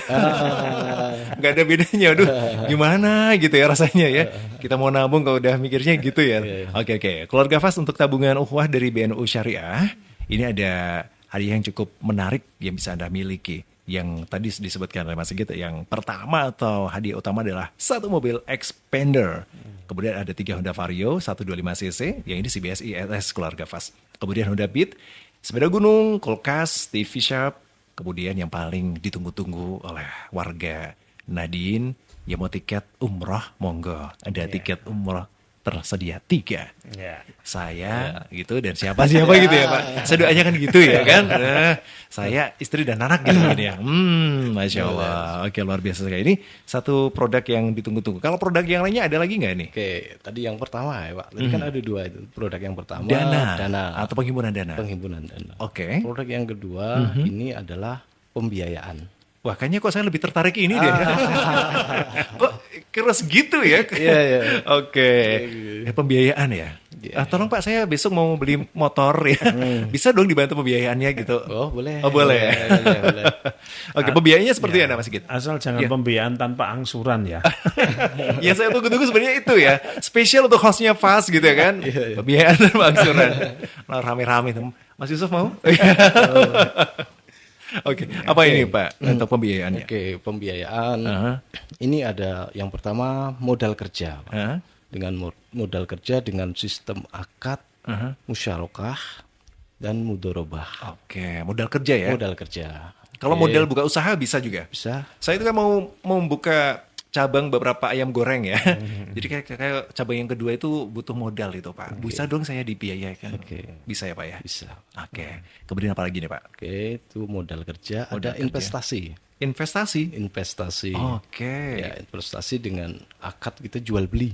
Nggak ada bedanya, aduh gimana gitu ya rasanya ya. Kita mau nabung kalau udah mikirnya gitu ya. Oke. Keluarga Fas, untuk tabungan ukhuwah dari BNU Syariah, ini ada hadiah yang cukup menarik yang bisa Anda miliki. Yang tadi disebutkan oleh Mas Sigit, yang pertama atau hadiah utama adalah 1 mobil Xpander. Kemudian ada 3 Honda Vario 125cc, yang ini CBSI LS keluarga Fas. Kemudian Honda Beat, sepeda gunung, kulkas, TV shop. Kemudian yang paling ditunggu-tunggu oleh warga Nadine, yang mau tiket umroh, monggo. Ada tiket umroh tersedia 3. Saya gitu dan siapa gitu ya Pak. Saya doanya kan gitu ya kan. Saya, istri dan anak gitu ya. Masya Allah. Oke, luar biasa sekali. Ini satu produk yang ditunggu-tunggu. Kalau produk yang lainnya ada lagi nggak nih? Oke, tadi yang pertama ya Pak. Tadi kan ada 2 itu. Produk yang pertama Dana atau penghimpunan dana. penghimpunan dana. Oke. Produk yang kedua ini adalah pembiayaan. Wah, kayaknya kok saya lebih tertarik ini deh. Kok keras gitu ya? Iya. Oke. Pembiayaan ya. Tolong Pak, saya besok mau beli motor ya. Bisa dong dibantu pembiayaannya gitu. Oh, boleh. Oh, boleh. Boleh. Oke, pembiayaannya seperti apa Mas Sigit? Asal jangan pembiayaan tanpa angsuran ya. Yang saya tunggu-tunggu sebenarnya itu ya. Spesial untuk hostnya Fas gitu ya kan. Pembiayaan dan angsuran. Rame-rame tuh. Mas Yusuf mau? Oke, apa ini Pak untuk pembiayaannya? Oke, pembiayaan. Ini ada yang pertama modal kerja, Pak. Dengan modal kerja dengan sistem akad, musyarakah, dan mudorobah. Oke, modal kerja ya? Modal kerja. Kalau modal buka usaha bisa juga? Bisa. Saya itu kan mau membuka cabang beberapa ayam goreng ya. Jadi kayak cabang yang kedua itu butuh modal itu Pak. Bisa dong saya dibiayakan? Bisa ya Pak ya? Bisa. Oke. Kemudian apa lagi nih Pak? Oke, itu modal kerja. Modal ada kerja. investasi. Investasi? Oke. Ya, investasi dengan akad kita jual beli.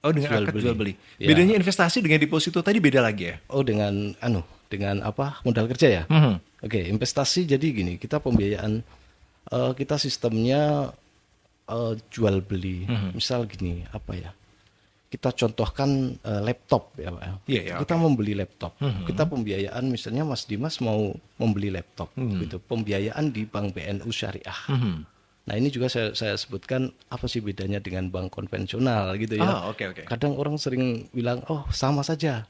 Oh, dengan akad jual beli. Ya. Bedanya investasi dengan deposito tadi beda lagi ya? Oh, dengan apa? Modal kerja ya? Oke, investasi jadi gini, kita pembiayaan kita sistemnya jual beli. Misal gini, apa ya? Kita contohkan laptop ya Pak. Kita membeli laptop. Kita pembiayaan misalnya Mas Dimas mau membeli laptop gitu. Pembiayaan di Bank BNU Syariah. Nah, ini juga saya sebutkan apa sih bedanya dengan bank konvensional gitu ya. Oke. Kadang orang sering bilang, "Oh, sama saja."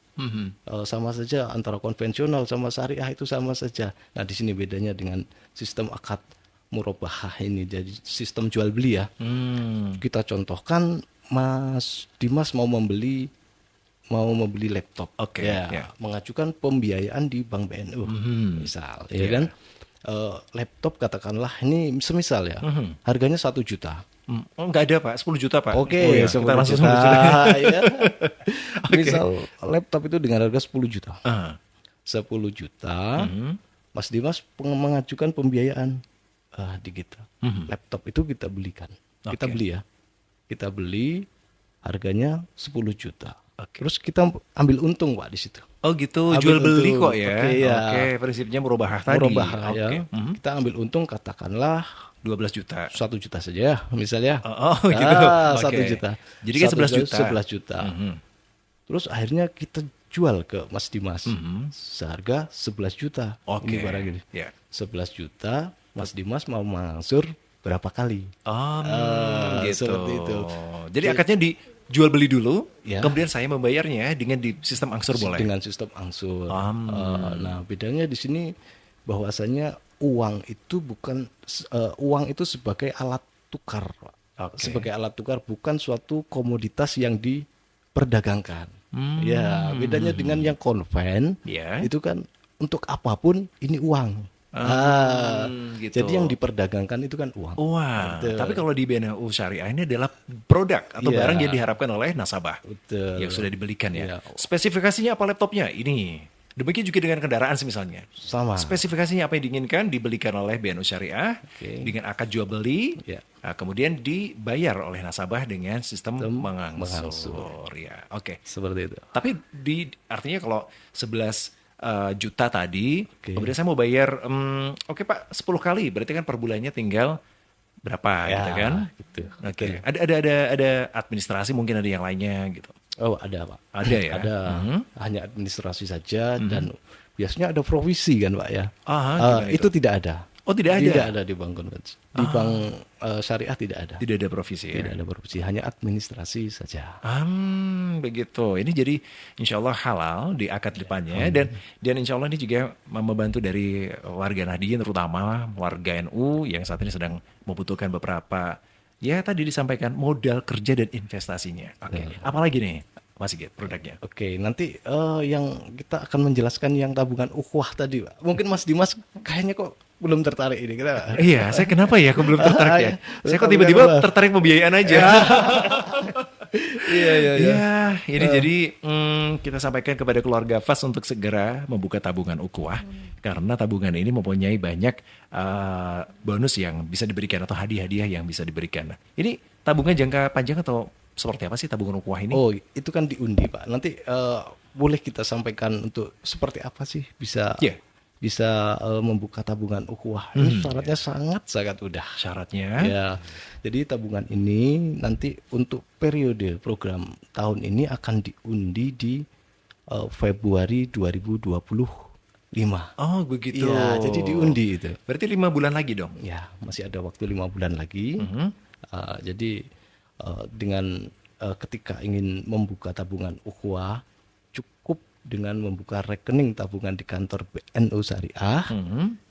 Sama saja antara konvensional sama syariah itu sama saja. Nah di sini bedanya dengan sistem akad murabahah ini, jadi sistem jual beli ya. Kita contohkan Mas Dimas mau membeli laptop, mengajukan pembiayaan di Bank BNU, misal, ya kan? Laptop katakanlah ini semisal ya, harganya 1 juta. Oh, enggak ada Pak, 10 juta Pak. Oke, oh, ya. 10 kita langsung juta. 10 juta. Ya. Misal laptop itu dengan harga 10 juta. 10 juta, Mas Dimas mengajukan pembiayaan di kita. Laptop itu kita belikan. Kita beli ya. Kita beli harganya 10 juta. Terus kita ambil untung Pak di situ. Oh gitu, jual beli kok ya. Oke, prinsipnya merubah tadi. Ya. Kita ambil untung katakanlah 12 juta. 1 juta saja ya, misalnya. Gitu. 1 juta. Jadi kan 11 juta. 11 juta. Terus akhirnya kita jual ke Mas Dimas seharga 11 juta. Ini barang ini. 11 juta, Mas Dimas mau mengangsur berapa kali? Gitu. Seperti itu. Jadi akadnya dijual beli dulu, kemudian saya membayarnya dengan di sistem angsur boleh? Dengan sistem angsur. Nah, bedanya di sini bahwasanya uang itu sebagai alat tukar, sebagai alat tukar, bukan suatu komoditas yang diperdagangkan. Ya, bedanya dengan yang konven, itu kan untuk apapun ini uang. Gitu. Jadi yang diperdagangkan itu kan uang. Gitu. Tapi kalau di BNU Syariah ini adalah produk atau barang yang diharapkan oleh nasabah yang sudah dibelikan ya. Spesifikasinya apa laptopnya? Ini. Demikian juga dengan kendaraan misalnya. Sama. Spesifikasinya apa yang diinginkan dibelikan oleh BNU Syariah dengan akad jual beli, kemudian dibayar oleh nasabah dengan sistem mengangsur. Ya, Seperti itu. Tapi artinya kalau 11 juta tadi, kemudian saya mau bayar, Pak 10 kali, berarti kan per bulannya tinggal berapa gitu kan? Gitu. Ada administrasi, mungkin ada yang lainnya gitu. Oh ada Pak. Ada ya? Ada, hanya administrasi saja dan biasanya ada provisi kan Pak ya. Itu tidak ada. Oh tidak ada? Tidak ada di bank konvensi. Di bank syariah tidak ada. Tidak ada provisi ya? Tidak ada provisi, hanya administrasi saja. Begitu. Ini jadi insya Allah halal di akad depannya dan insya Allah ini juga membantu dari warga Nahdien, terutama warga NU yang saat ini sedang membutuhkan beberapa, ya tadi disampaikan, modal kerja dan investasinya. Apalagi nih Mas Sigit produknya? Nanti yang kita akan menjelaskan yang tabungan ukhuwah tadi Pak. Mungkin Mas Dimas kayaknya kok belum tertarik ini kita. Iya, saya kenapa ya kok belum tertarik ya? Saya kok tiba-tiba tertarik pembiayaan aja. Iya. Ini jadi kita sampaikan kepada keluarga FAS untuk segera membuka tabungan ukhuwah karena tabungan ini mempunyai banyak bonus yang bisa diberikan atau hadiah-hadiah yang bisa diberikan. Ini tabungan jangka panjang atau seperti apa sih tabungan ukhuwah ini? Oh, itu kan diundi Pak. Nanti boleh kita sampaikan untuk seperti apa sih bisa membuka tabungan ukhuwah. Ini syaratnya sangat mudah. Syaratnya? Ya. Jadi tabungan ini nanti untuk periode program tahun ini akan diundi di Februari 2025. Oh begitu. Ya, jadi diundi itu. Berarti 5 bulan lagi dong? Ya, masih ada waktu 5 bulan lagi. Jadi dengan ketika ingin membuka tabungan ukhuwah, cukup dengan membuka rekening tabungan di kantor BNU Syariah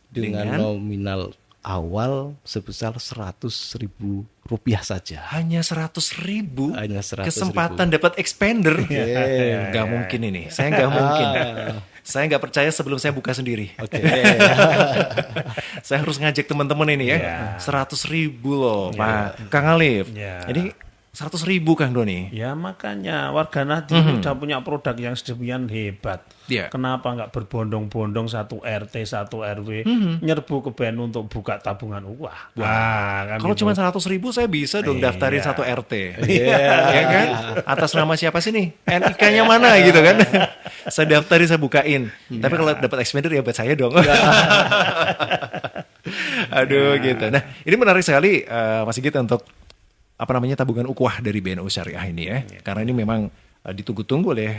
dengan nominal awal sebesar Rp100.000 saja. Hanya 100.000? Hanya 100.000. Kesempatan dapat expander? Gak mungkin ini. Saya gak mungkin. Saya gak percaya sebelum saya buka sendiri. Saya harus ngajak teman-teman ini ya. 100.000 loh Pak Kang Alif. Ini 100.000 Kang Doni. Ya makanya warga Nahdien udah punya produk yang sedemikian hebat. Kenapa nggak berbondong-bondong satu RT, satu RW nyerbu ke BNU untuk buka tabungan ukhuwah? Kan kalau cuma 100.000 saya bisa dong daftarin satu RT. Ya kan? Atas nama siapa sih nih? NIK-nya mana gitu kan? Saya daftarin, saya bukain. Tapi kalau dapat expander ya buat saya dong. Aduh gitu. Nah ini menarik sekali Mas Sigit untuk tabungan ukhuwah dari BNU Syariah ini ya. Karena ini memang ditunggu-tunggu oleh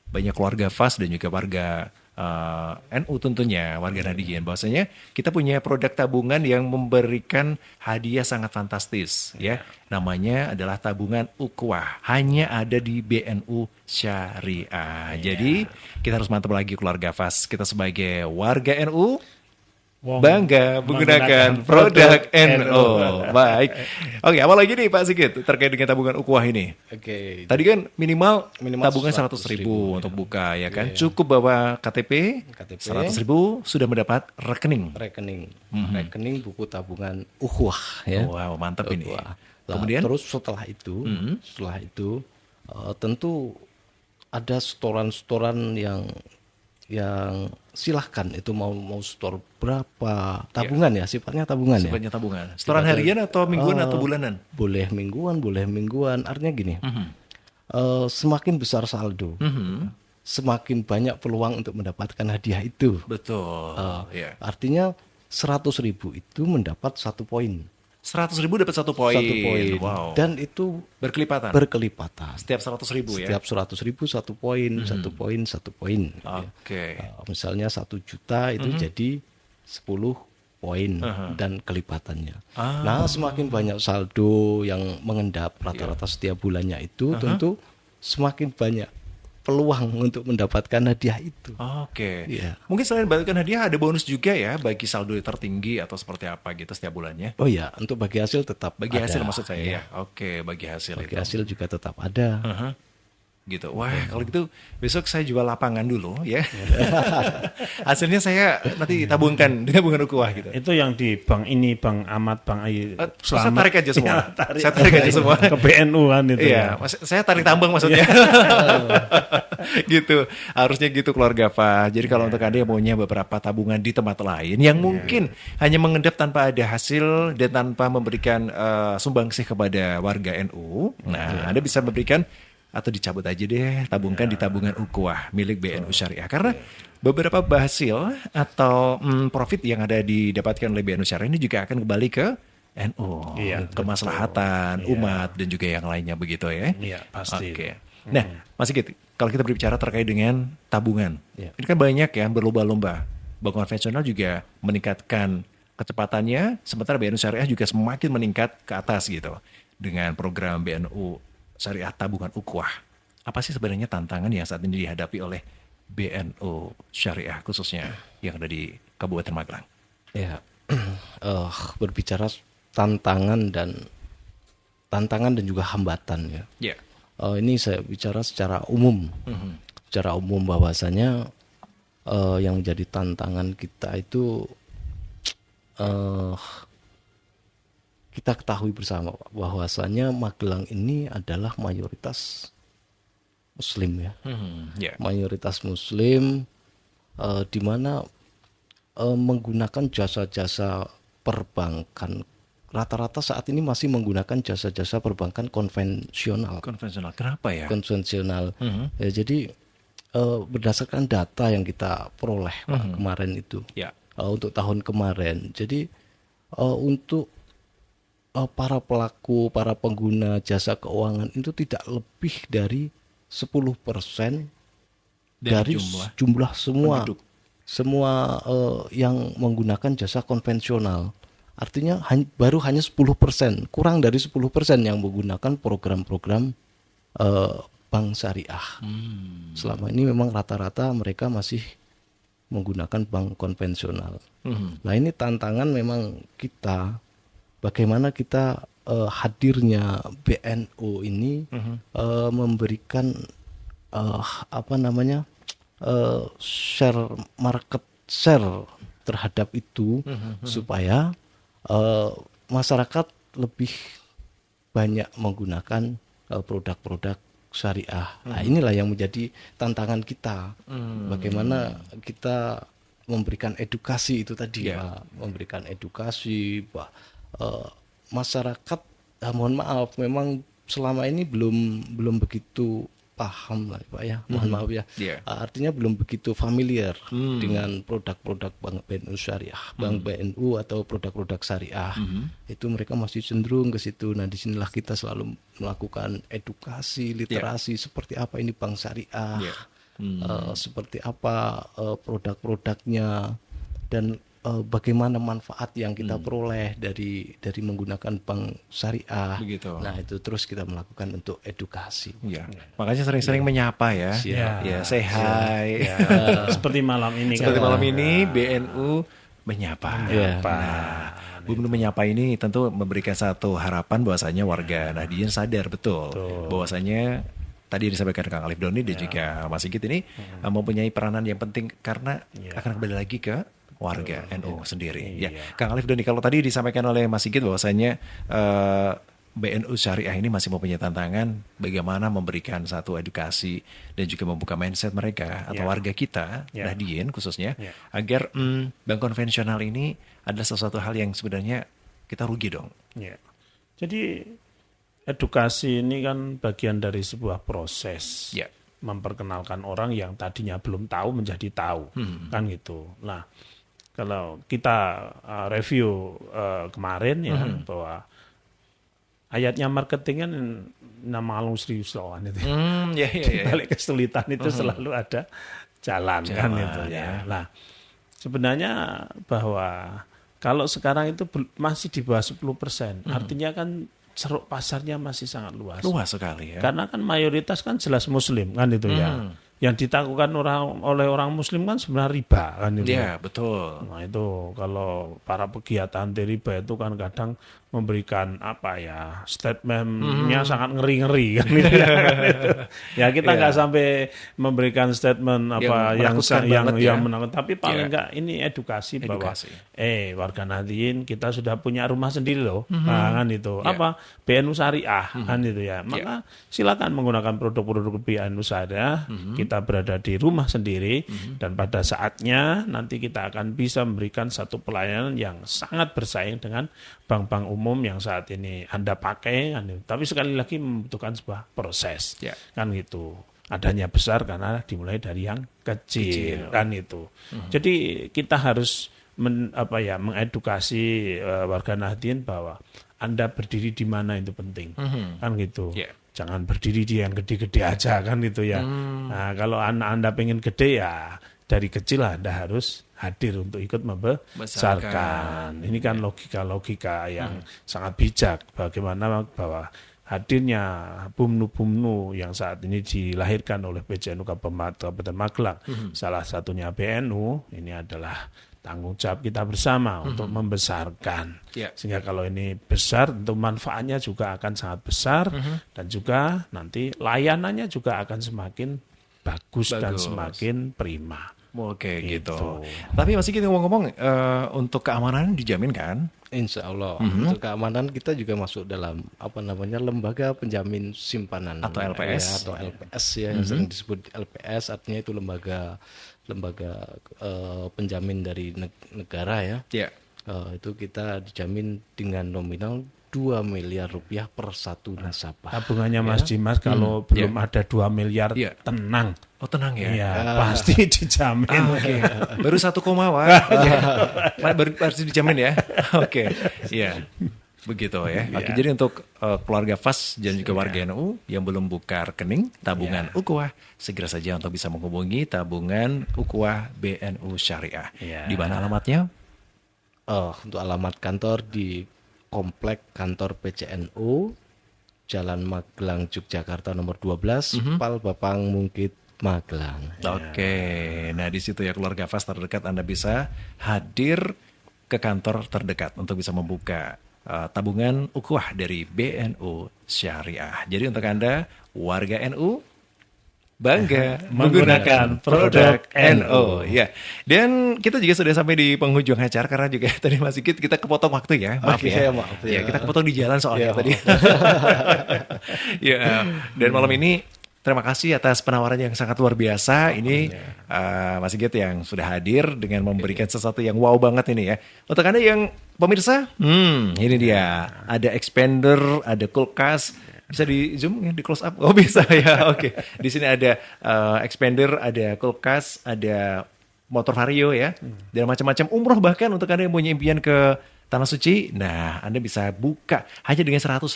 banyak keluarga FAS dan juga warga NU tentunya, warga Nadiyin, bahwasanya kita punya produk tabungan yang memberikan hadiah sangat fantastis, ya. Namanya adalah tabungan Ukhuwah, hanya ada di BNU Syariah. Jadi kita harus mantap lagi keluarga FAS. Kita sebagai warga NU bangga menggunakan produk NU. Baik. Oke, apa lagi nih Pak Sigit terkait dengan tabungan Ukhuwah ini? Oke. Tadi kan minimal tabungan 100.000 100.000 untuk buka, ya kan? Cukup bawa KTP, 100.000 sudah mendapat rekening. Rekening buku tabungan Ukhuwah, ya. Wow, mantap ini. Ukhuwah. Kemudian Terus setelah itu tentu ada setoran-setoran yang silahkan itu mau store berapa tabungan, ya sifatnya tabungan, sifatnya tabungan. Setoran harian atau mingguan atau bulanan? Boleh mingguan. Artinya gini, semakin besar saldo, semakin banyak peluang untuk mendapatkan hadiah itu. Betul. Ya. Artinya 100.000 itu mendapat 1 poin. 100.000 dapat 1 poin. 1 poin. Wow. Dan itu berkelipatan. Setiap 100.000 ya. Setiap 100.000 1 poin, 1 poin, 1 poin. Oke. Misalnya 1 juta itu jadi 10 poin dan kelipatannya. Nah, semakin banyak saldo yang mengendap rata-rata setiap bulannya itu, tentu semakin banyak peluang untuk mendapatkan hadiah itu. Oke. Iya. Mungkin selain mendapatkan hadiah ada bonus juga ya bagi saldo tertinggi atau seperti apa gitu setiap bulannya. Oh iya, untuk bagi hasil tetap Bagi ada. hasil maksud saya ya. Oke, bagi hasil Bagi itu. hasil juga tetap ada. Gitu. Wah, kalau gitu besok saya jual lapangan dulu ya. Hasilnya saya nanti tabungkan di tabungan Ukhuwah gitu. Itu yang di bank ini, Bank Ahmad, Bank Ayu. Saya tarik aja semua. Ya, Saya tarik aja semua. Ke BNU kan itu. Iya, saya tarik tambang maksudnya. Gitu. Harusnya gitu keluarga Pak. Jadi kalau untuk Anda yang maunya beberapa tabungan di tempat lain yang mungkin hanya mengendap tanpa ada hasil dan tanpa memberikan sumbangsih kepada warga NU, nah Anda bisa memberikan atau dicabut aja deh, tabungkan di tabungan Ukhuwah milik BNU Syariah. Karena beberapa hasil atau profit yang ada didapatkan oleh BNU Syariah ini juga akan kembali ke NU, kemaslahatan umat dan juga yang lainnya begitu ya. Iya, pasti. Oke. Nah, Mas Sigit, kalau kita berbicara terkait dengan tabungan, ini kan banyak ya berlomba-lomba. Bank konvensional juga meningkatkan kecepatannya, sementara BNU Syariah juga semakin meningkat ke atas gitu dengan program BNU Syariah Tabungan Ukhuwah. Apa sih sebenarnya tantangan yang saat ini dihadapi oleh BNU Syariah khususnya yang ada di Kabupaten Magelang? Ya, berbicara tantangan dan juga hambatan ya. Ya. Ini saya bicara secara umum, secara umum bahwasanya yang menjadi tantangan kita itu kita ketahui bersama bahwasanya Magelang ini adalah mayoritas Muslim ya, mayoritas Muslim di mana menggunakan jasa-jasa perbankan rata-rata saat ini masih menggunakan jasa-jasa perbankan konvensional. Konvensional, kenapa ya? Konvensional. Ya, jadi berdasarkan data yang kita peroleh Pak, kemarin itu, untuk tahun kemarin. Jadi untuk para pelaku, para pengguna jasa keuangan itu tidak lebih dari 10% dari jumlah semua yang menggunakan jasa konvensional. Artinya baru hanya 10%, kurang dari 10% yang menggunakan program-program bank syariah. Selama ini memang rata-rata mereka masih menggunakan bank konvensional. Nah, ini tantangan memang kita, bagaimana kita hadirnya BNU ini memberikan share terhadap itu supaya masyarakat lebih banyak menggunakan produk-produk syariah. Nah, inilah yang menjadi tantangan kita. Bagaimana kita memberikan edukasi itu tadi, Pak. Memberikan edukasi, Pak. Masyarakat, mohon maaf, memang selama ini belum begitu paham lah, Pak ya. Mohon maaf ya. Artinya belum begitu familiar dengan produk-produk Bank BNU Syariah, Bank BNU atau produk-produk syariah. Itu mereka masih cenderung ke situ. Nah, disinilah kita selalu melakukan edukasi, literasi seperti apa ini bank syariah. seperti apa produk-produknya, dan bagaimana manfaat yang kita peroleh dari menggunakan bank syariah. Begitu. Nah, itu terus kita melakukan untuk edukasi. Ya. Makanya sering-sering menyapa ya. Ya, say hi. Ya, seperti malam ini. Seperti malam ini BNU menyapa. Nah, BNU menyapa ini tentu memberikan satu harapan bahwasanya warga Nahdien sadar betul bahwasanya tadi disampaikan Kang Alif Doni dan juga Mas Sigit ini mempunyai peranan yang penting karena akan kembali lagi ke warga NU sendiri. Ya, Kang Alif Doni, kalau tadi disampaikan oleh Mas Sigit bahwasanya BNU Syariah ini masih mempunyai tantangan bagaimana memberikan satu edukasi dan juga membuka mindset mereka atau warga kita, Nahdien khususnya, agar bank konvensional ini adalah sesuatu hal yang sebenarnya kita rugi dong. Ya. Jadi edukasi ini kan bagian dari sebuah proses. Memperkenalkan orang yang tadinya belum tahu menjadi tahu, kan gitu. Nah, kalau kita review kemarin ya bahwa ayatnya marketing kan nama alung serius lawan itu. Balik kesulitan itu selalu ada jalan kan itu ya. Nah, sebenarnya bahwa kalau sekarang itu masih di bawah 10%, artinya kan ceruk pasarnya masih sangat luas. Luas sekali ya. Karena kan mayoritas kan jelas muslim kan itu ya. Yang ditakutkan oleh orang muslim kan sebenarnya riba kan itu. Iya, betul. Nah, itu kalau para pegiat anti riba itu kan kadang memberikan apa ya, statementnya sangat ngeri-ngeri kan gitu. Ya kita nggak sampai memberikan statement apa yang menakutkan, tapi paling nggak ini edukasi bahwa warga Nahdien kita sudah punya rumah sendiri loh. Nah, kan itu apa BNU Syariah kan itu ya. Maka silakan menggunakan produk-produk BNU Syariah. Kita berada di rumah sendiri dan pada saatnya nanti kita akan bisa memberikan satu pelayanan yang sangat bersaing dengan bank-bank umum yang saat ini Anda pakai, tapi sekali lagi membutuhkan sebuah proses, kan gitu. Adanya besar karena dimulai dari yang kecil. Kan itu. Jadi kita harus mengedukasi warga Nahdien bahwa Anda berdiri di mana itu penting, kan gitu. Jangan berdiri di yang gede-gede aja kan gitu ya. Nah, kalau anak Anda pengen gede ya dari kecil Anda harus hadir untuk ikut membesarkan. Ini kan logika-logika yang sangat bijak. Bagaimana bahwa hadirnya BUMNU yang saat ini dilahirkan oleh PCNU Kabupaten Magelang, salah satunya BNU, ini adalah tanggung jawab kita bersama untuk membesarkan. Sehingga kalau ini besar, tentu manfaatnya juga akan sangat besar dan juga nanti layanannya juga akan semakin bagus. Dan semakin prima. Oke, gitu. Tapi masih kita ngomong-ngomong untuk keamanan dijamin kan? Insya Allah. Untuk keamanan kita juga masuk dalam lembaga penjamin simpanan atau LPS atau LPS ya, yang sering disebut LPS, artinya itu lembaga penjamin dari negara ya. Itu kita dijamin dengan nominal 2 miliar rupiah per satu nasabah. Tabungannya Mas Dimas kalau belum ada 2 miliar tenang. Oh, tenang ya? Iya, pasti dijamin. Baru 1 koma, baru pasti dijamin ya? Oke, iya. Begitu ya. Oke, jadi untuk keluarga FAS dan juga warga NU yang belum buka rekening tabungan Ukhuwah, segera saja untuk bisa menghubungi tabungan Ukhuwah BNU Syariah. Di mana alamatnya? Untuk alamat kantor di Komplek Kantor PCNU, Jalan Magelang, Yogyakarta nomor 12, Pal Bapang Mungkit, Magelang. Oke, nah di situ ya keluarga FAS terdekat Anda bisa hadir ke kantor terdekat untuk bisa membuka tabungan Ukhuwah dari BNU Syariah. Jadi untuk Anda warga NU bangga menggunakan produk NU. Ya. Dan kita juga sudah sampai di penghujung acara karena juga tadi Mas Sigit kita kepotong waktu ya. Maaf ya. Maaf ya. Kita kepotong di jalan soalnya tadi. Ya. Dan malam ini terima kasih atas penawaran yang sangat luar biasa. Ini Mas Sigit yang sudah hadir dengan memberikan sesuatu yang wow banget ini ya. Untuk Anda yang pemirsa, ini dia. Ada expander, ada kulkas. Bisa di zoom ya, di close up? Oh bisa ya, oke. Di sini ada expander, ada kulkas, ada motor vario ya, dan macam-macam umroh bahkan untuk Anda yang punya impian ke Tanah Suci. Nah, Anda bisa buka hanya dengan 100.000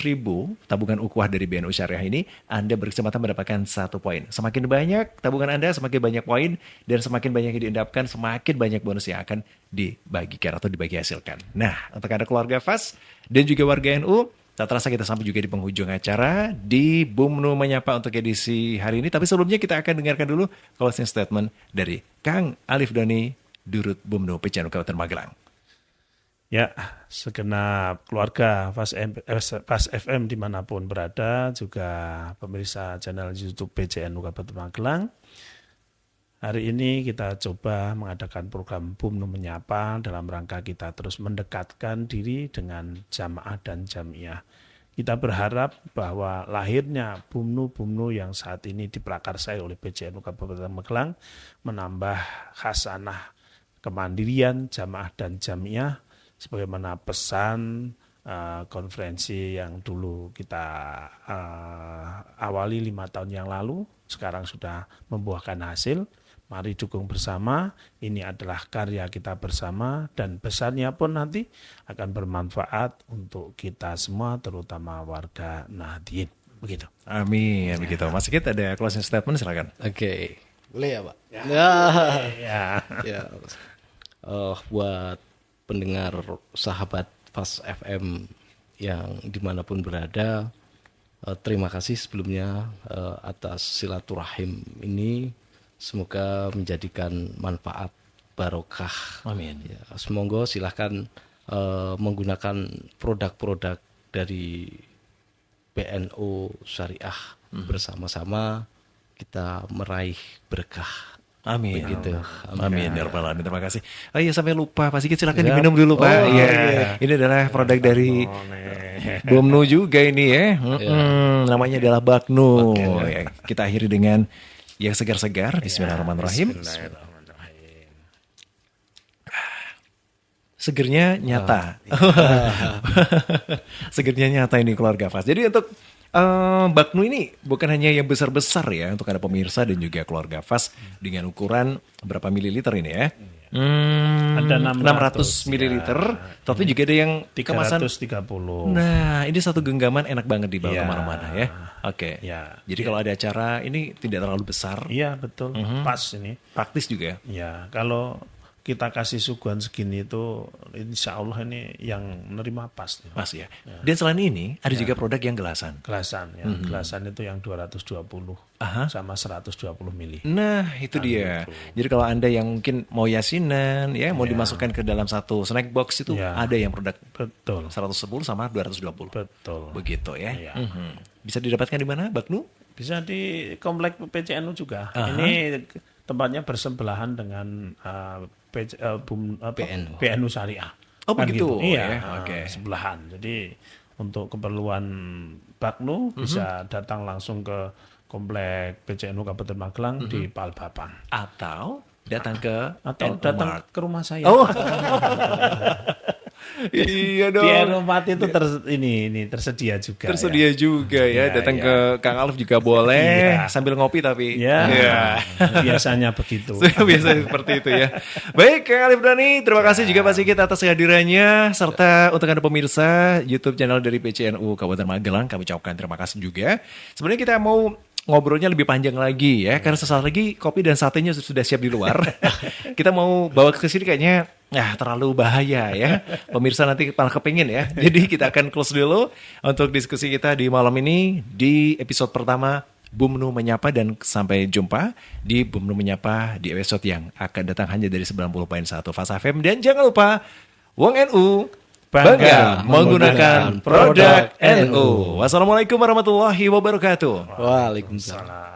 tabungan ukhuwah dari BNU Syariah ini, Anda berkesempatan mendapatkan 1 poin. Semakin banyak tabungan Anda, semakin banyak poin, dan semakin banyak yang diendapkan, semakin banyak bonus yang akan dibagikan atau dibagi hasilkan. Nah, untuk Anda keluarga FAS dan juga warga NU, tak terasa kita sampai juga di penghujung acara di BUMNU Menyapa untuk edisi hari ini. Tapi sebelumnya kita akan dengarkan dulu closing statement dari Kang Alif Doni, Dirut BUMNU PCNU Kabupaten Magelang. Ya, segenap keluarga FAS FM dimanapun berada, juga pemirsa channel YouTube PCNU Kabupaten Magelang. Hari ini kita coba mengadakan program BUMNU Menyapa dalam rangka kita terus mendekatkan diri dengan jamaah dan jamiah. Kita berharap bahwa lahirnya BUMNU yang saat ini diprakarsai oleh PCNU Kabupaten Magelang menambah khasanah kemandirian jamaah dan jamiah, sebagaimana pesan konferensi yang dulu kita awali 5 tahun yang lalu, sekarang sudah membuahkan hasil. Mari dukung bersama, ini adalah karya kita bersama, dan pesannya pun nanti akan bermanfaat untuk kita semua, terutama warga Nahdien. Begitu. Amin, begitu. Mas Sigit ada closing statement, silakan. Oke. Boleh ya, Pak? Ya. Buat pendengar sahabat FAS FM yang dimanapun berada, terima kasih sebelumnya atas silaturahim ini. Semoga menjadikan manfaat barokah. Amin. Ya, semoga silahkan menggunakan produk-produk dari BNU Syariah bersama-sama kita meraih berkah. Amin. Begitu. Amin. Ya Rabbal Alamin. Terima kasih. Oh iya, sampai lupa Pak Sigit, silakan diminum dulu Pak. Iya. Ini adalah produk dari BUMNU juga ini ya. Namanya adalah Baknu. Ya, kita akhiri dengan yang segar-segar. Bismillahirrahmanirrahim. Segernya nyata. Segernya nyata ini keluarga FAS. Jadi untuk Baknu ini bukan hanya yang besar-besar ya untuk Anda pemirsa dan juga keluarga FAS dengan ukuran berapa mililiter ini ya? Ada 600 mililiter, tapi juga ada yang kemasan 330. Nah, ini satu genggaman enak banget dibawa kemana-mana ya. Oke. Ya. Jadi kalau ada acara ini tidak terlalu besar. Iya, betul. Pas ini. Praktis juga. Ya, kalau kita kasih suguhan segini itu, insya Allah ini yang menerima pas. Pas ya. Dan selain ini ada juga produk yang gelasan. Gelasan, ya. Gelasan itu yang 220 sama 120 mili. Nah, itu dia. Jadi kalau Anda yang mungkin mau yasinan ya, mau dimasukkan ke dalam satu snack box itu ada yang produk Betul. 110 sama 220. Betul. Begitu ya. Bisa didapatkan di mana, Baknu? Bisa di komplek PCNU juga. Ini tempatnya bersebelahan dengan PNU Syariah. Oh, begitu. Gitu. Iya, Oke. sebelahan. Jadi untuk keperluan Baknu bisa datang langsung ke komplek PCNU Kabupaten Magelang di Palbapang. Atau datang ke datang ke rumah saya. Oh. Iya dong. Di Eropat itu tersedia juga. Tersedia juga ya. Datang ke Kang Alif juga boleh sambil ngopi tapi. Ya. Biasanya begitu. Biasanya seperti itu ya. Baik, Kang Alif Doni, terima kasih juga Pak Sigit atas kehadirannya serta untuk Anda pemirsa YouTube channel dari PCNU Kabupaten Magelang, kami ucapkan terima kasih juga. Sebenarnya kita mau ngobrolnya lebih panjang lagi ya, karena sesaat lagi kopi dan satenya sudah siap di luar. Kita mau bawa ke sini kayaknya terlalu bahaya ya. Pemirsa nanti malah kepingin ya. Jadi kita akan close dulu untuk diskusi kita di malam ini di episode pertama BUMNU Menyapa, dan sampai jumpa di BUMNU Menyapa di episode yang akan datang hanya dari 90.1 FAS FM. Dan jangan lupa, Wong NU bangga menggunakan produk NU. Wassalamualaikum warahmatullahi wabarakatuh. Waalaikumsalam.